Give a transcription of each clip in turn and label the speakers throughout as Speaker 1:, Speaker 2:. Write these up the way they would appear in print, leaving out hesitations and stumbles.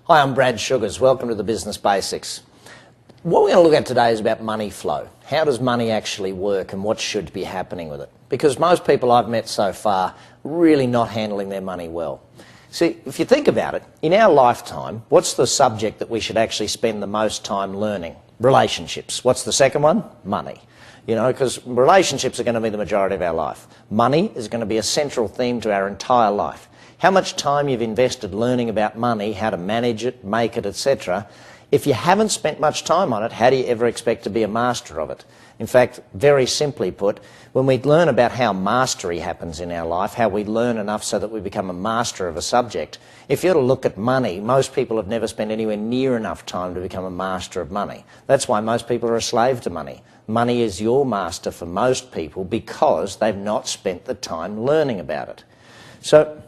Speaker 1: Hi, I'm Brad Sugars. Welcome to the Business Basics. What we're going to look at today is about money flow. How does money actually work and what should be happening with it? Because most people I've met so far really not handling their money well. See, if you think about it, in our lifetime, what's the subject that we should actually spend the most time learning? Relationships. What's the second one? Money. You know, because relationships are going to be the majority of our life. Money is going to be a central theme to our entire life. How much time you've invested learning about money, how to manage it, make it, etc. If you haven't spent much time on it, how do you ever expect to be a master of it? In fact, very simply put, when we learn about how mastery happens in our life, how we learn enough so that we become a master of a subject, if you're to look at money, most people have never spent anywhere near enough time to become a master of money. That's why most people are a slave to money. Money is your master for most people because they've not spent the time learning about it. So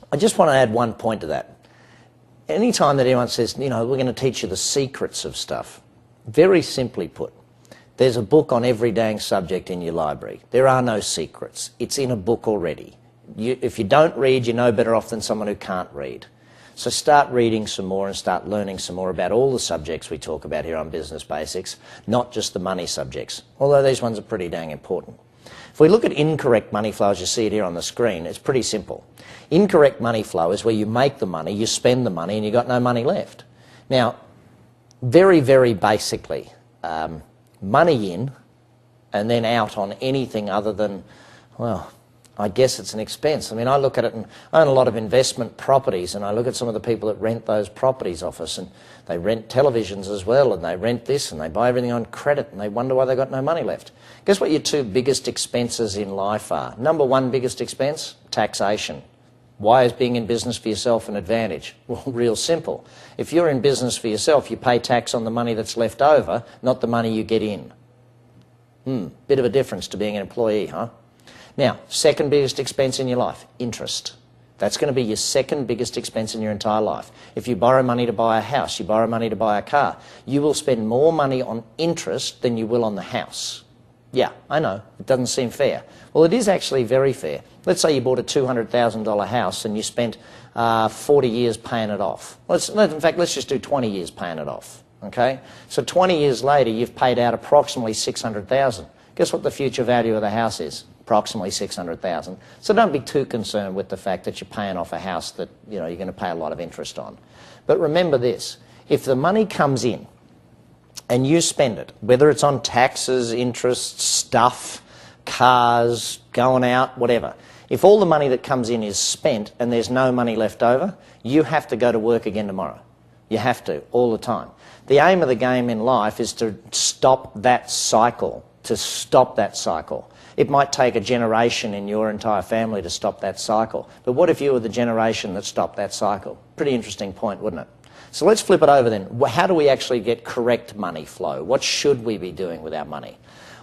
Speaker 1: I just want to add one point to that. Any time that anyone says, you know, we're going to teach you the secrets of stuff, very simply put, there's a book on every dang subject in your library. There are no secrets. It's in a book already. If you don't read, you're no better off than someone who can't read. So start reading some more and start learning some more about all the subjects we talk about here on Business Basics, not just the money subjects, although these ones are pretty dang important. If we look at incorrect money flow, as you see it here on the screen, it's pretty simple. Incorrect money flow is where you make the money, you spend the money, and you've got no money left. Now, very, very basically, money in and then out on anything other than, well, I guess it's an expense. I mean, I look at it and I own a lot of investment properties, and I look at some of the people that rent those properties off us, and they rent televisions as well, and they rent this, and they buy everything on credit, and they wonder why they've got no money left. Guess what your two biggest expenses in life are? Number one biggest expense? Taxation. Why is being in business for yourself an advantage? Well, real simple. If you're in business for yourself, you pay tax on the money that's left over, not the money you get in. Bit of a difference to being an employee, huh? Now, second biggest expense in your life, interest. That's going to be your second biggest expense in your entire life. If you borrow money to buy a house, you borrow money to buy a car, you will spend more money on interest than you will on the house. Yeah, I know, it doesn't seem fair. Well, it is actually very fair. Let's say you bought a $200,000 house and you spent 40 years paying it off. In fact, let's just do 20 years paying it off, okay? So 20 years later, you've paid out approximately $600,000. Guess what the future value of the house is? Approximately $600,000. So don't be too concerned with the fact that you're paying off a house that, you know, you're going to pay a lot of interest on. But remember this, if the money comes in and you spend it, whether it's on taxes, interest, stuff, cars, going out, whatever, if all the money that comes in is spent and there's no money left over, you have to go to work again tomorrow. You have to, all the time. The aim of the game in life is to stop that cycle, It might take a generation in your entire family to stop that cycle. But what if you were the generation that stopped that cycle? Pretty interesting point, wouldn't it? So let's flip it over then. How do we actually get correct money flow? What should we be doing with our money?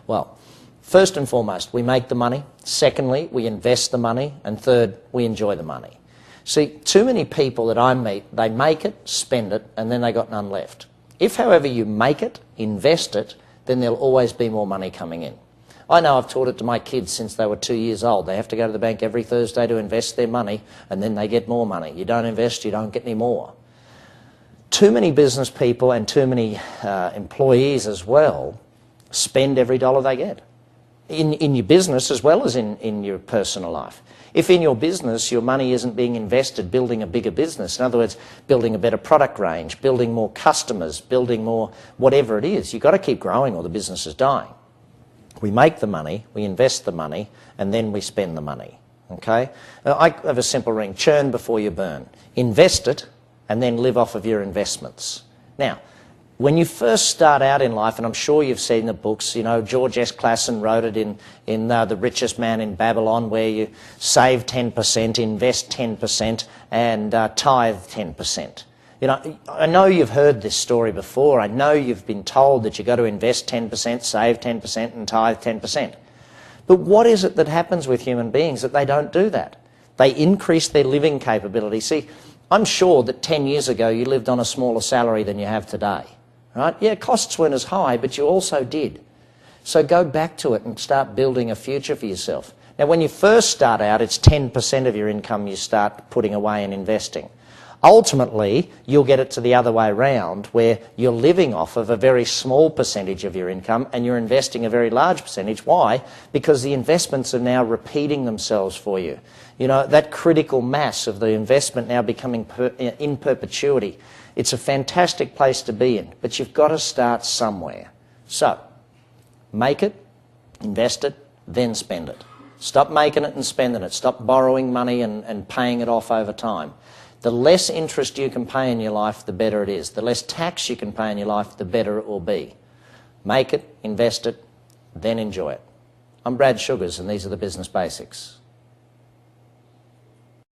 Speaker 1: Well, first and foremost, we make the money. Secondly, we invest the money. And third, we enjoy the money. See, too many people that I meet, they make it, spend it, and then they got none left. If, however, you make it, invest it, then there'll always be more money coming in. I know I've taught it to my kids since they were 2 years old. They have to go to the bank every Thursday to invest their money, and then they get more money. You don't invest, you don't get any more. Too many business people and too many employees as well spend every dollar they get. In your business as well as in your personal life. If in your business your money isn't being invested building a bigger business, in other words, building a better product range, building more customers, building more whatever it is, you've got to keep growing or the business is dying. We make the money, we invest the money, and then we spend the money. Okay? Now, I have a simple ring, churn before you burn. Invest it, and then live off of your investments. Now, when you first start out in life, and I'm sure you've seen the books, you know, George S. Clason wrote it in The Richest Man in Babylon, where you save 10%, invest 10%, and tithe 10%. You know, I know you've heard this story before. I know you've been told that you've got to invest 10%, save 10%, and tithe 10%. But what is it that happens with human beings that they don't do that? They increase their living capability. See, I'm sure that 10 years ago you lived on a smaller salary than you have today. Right? Yeah, costs weren't as high, but you also did. So go back to it and start building a future for yourself. Now, when you first start out, it's 10% of your income you start putting away and investing. Ultimately, you'll get it to the other way round, where you're living off of a very small percentage of your income and you're investing a very large percentage. Why? Because the investments are now repeating themselves for you. You know, that critical mass of the investment now becoming in perpetuity. It's a fantastic place to be in, but you've got to start somewhere. So, make it, invest it, then spend it. Stop making it and spending it. Stop borrowing money and paying it off over time. The less interest you can pay in your life, the better it is. The less tax you can pay in your life, the better it will be. Make it, invest it, then enjoy it. I'm Brad Sugars, and these are the Business Basics.